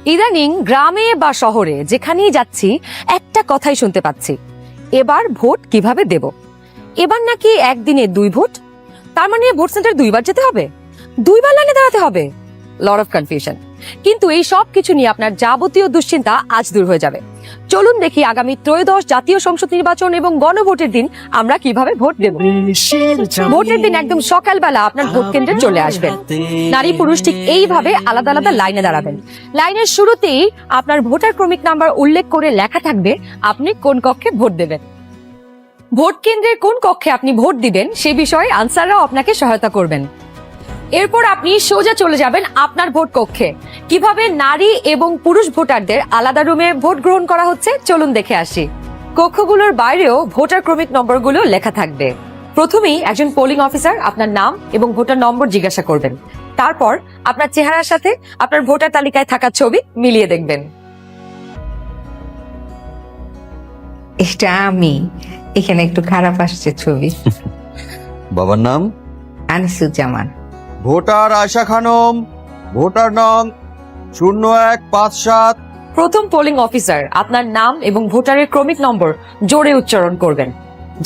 ইদানিং গ্রামে বা শহরে যেখানেই যাচ্ছি একটা কথাই শুনতে পাচ্ছি, এবার ভোট কিভাবে দেব। এবার নাকি একদিনে 2 ভোট, তার মানে ভোট সেন্টার 2বার যেতে হবে, 2বার লাইনে দাঁড়াতে হবে। Lot of confusion. কিন্তু এই সব কিছু নিয়ে আপনার যাবতীয় দুশ্চিন্তা আজ দূর হয়ে যাবে। চলুন দেখি আগামী ত্রয়োদশ জাতীয় সংসদ নির্বাচন এবং গণভোটের দিন আমরা কিভাবে ভোট দেব। ভোটের দিন একদম সকালবেলা আপনার ভোট কেন্দ্রে চলে আসবেন। নারী পুরুষ ঠিক এইভাবে আলাদা আলাদা লাইনে দাঁড়াবেন। লাইনের শুরুতেই আপনার ভোটার ক্রমিক নাম্বার উল্লেখ করে লেখা থাকবে আপনি কোন কক্ষে ভোট দেবেন। ভোট কেন্দ্রের কোন কক্ষে আপনি ভোট দিবেন সে বিষয়ে আনসাররাও আপনাকে সহায়তা করবেন। এরপর আপনি সোজা চলে যাবেন আপনার ভোট কক্ষে। কিভাবে নারী এবং পুরুষ ভোটারদের আলাদা রুমে ভোট গ্রহণ করা হচ্ছে চলুন দেখে আসি। কক্ষগুলোর বাইরেও ভোটার ক্রমিক নম্বরগুলো লেখা থাকবে। প্রথমেই একজন পোলিং অফিসার আপনার নাম এবং ভোটার নম্বর জিজ্ঞাসা করবেন। তারপর আপনার চেহারার সাথে আপনার ভোটার তালিকায় থাকা ছবি মিলিয়ে দেখবেন। এটা আমি, এখানে একটু খারাপ আসছে ছবি। বাবার নাম আনিসুজ্জামান। ভোটার আয়শা খানম, ভোটার নং 0157। প্রথম পোলিং অফিসার আপনার নাম এবং ভোটারের ক্রমিক নম্বর জোরে উচ্চারণ করবেন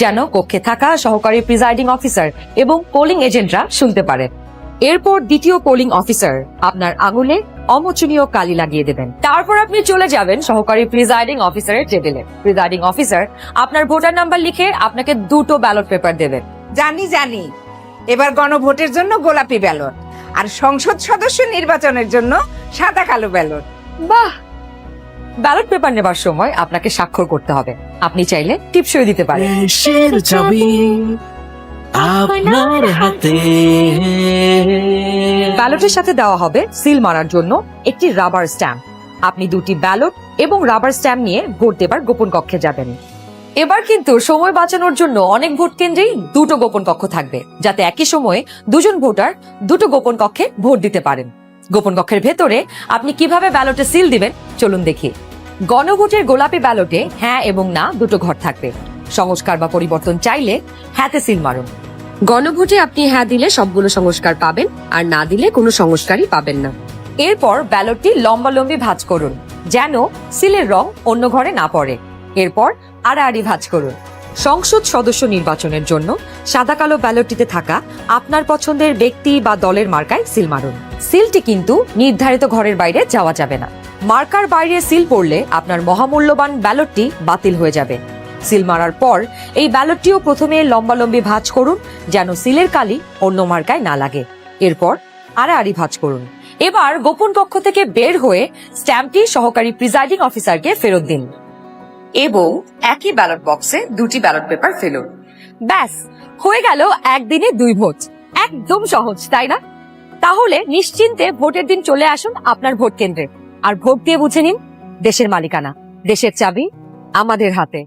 যেন কক্ষে থাকা সহকারী প্রিজাইডিং অফিসার এবং পোলিং এজেন্টরা শুনতে পারে। এরপর দ্বিতীয় পোলিং অফিসার আপনার আঙুলে অমোচনীয় কালি লাগিয়ে দেবেন। তারপর আপনি চলে যাবেন সহকারী প্রিজাইডিং অফিসারের টেবিলে। প্রিজাইডিং অফিসার আপনার ভোটার নাম্বার লিখে আপনাকে 2টো ব্যালট পেপার দেবেন। জানি এবার গণভোটের জন্য গোলাপি ব্যালট আর সংসদ সদস্য নির্বাচনের জন্য সাদা কালো ব্যালট। বাহ! ব্যালট পেপার নেবার সময় আপনাকে স্বাক্ষর করতে হবে। আপনি চাইলে টিপসই দিতে পারেন। দেশের চাবি আপনার হাতে। ব্যালটের সাথে দেওয়া হবে সিল মারার জন্য একটি রাবার স্ট্যাম্প। আপনি 2টি ব্যালট এবং রাবার স্ট্যাম্প নিয়ে ভোট দেবার গোপন কক্ষে যাবেন। এবার কিন্তু সময় বাঁচানোর জন্য অনেক ভোট কেন্দ্রেই 2টো গোপন কক্ষ থাকবে, যাতে একই সময়ে 2জন ভোটার 2টো গোপন কক্ষে ভোট দিতে পারেন। গোপন কক্ষের ভেতরে আপনি কিভাবে ব্যালটে সিল দিবেন চলুন দেখি। গণভোটের গোলাপি ব্যালটে হ্যাঁ এবং না 2টো ঘর থাকবে। সংস্কার বা পরিবর্তন চাইলে হ্যাঁতে সিল মারুন। গণভোটে আপনি হ্যাঁ দিলে সবগুলো সংস্কার পাবেন, আর না দিলে কোনো সংস্কারই পাবেন না। এরপর ব্যালটটি লম্বালম্বি ভাঁজ করুন যেন সিলের রং অন্য ঘরে না পড়ে। এরপর আড়াআড়ি ভাঁজ করুন। সংসদ সদস্য নির্বাচনের জন্য সাদা কালো ব্যালটটিতে থাকা আপনার পছন্দের ব্যক্তি বা দলের মার্কায় সিল মারুন। সিলটি কিন্তু নির্ধারিত ঘরের বাইরে যাওয়া যাবে না। মার্কার বাইরে সিল পড়লে আপনার মহামূল্যবান ব্যালটটি বাতিল হয়ে যাবে। সিল মারার পর এই ব্যালটটিও প্রথমে লম্বালম্বি ভাঁজ করুন যেন সিলের কালি অন্য মার্কায় না লাগে। এরপর আড়াআড়ি ভাঁজ করুন। এবার গোপন কক্ষ থেকে বের হয়ে স্ট্যাম্পটি সহকারী প্রিজাইডিং অফিসারকে ফেরত দিন এবং একই ব্যালট বক্সে 2টি ব্যালট পেপার ফেলুন। ব্যাস, হয়ে গেল একদিনে 2 ভোট। একদম সহজ, তাই না? তাহলে নিশ্চিন্তে ভোটের দিন চলে আসুন আপনার ভোট কেন্দ্রে আর ভোট দিয়ে বুঝে নিন দেশের মালিকানা, দেশের চাবি আমাদের হাতে।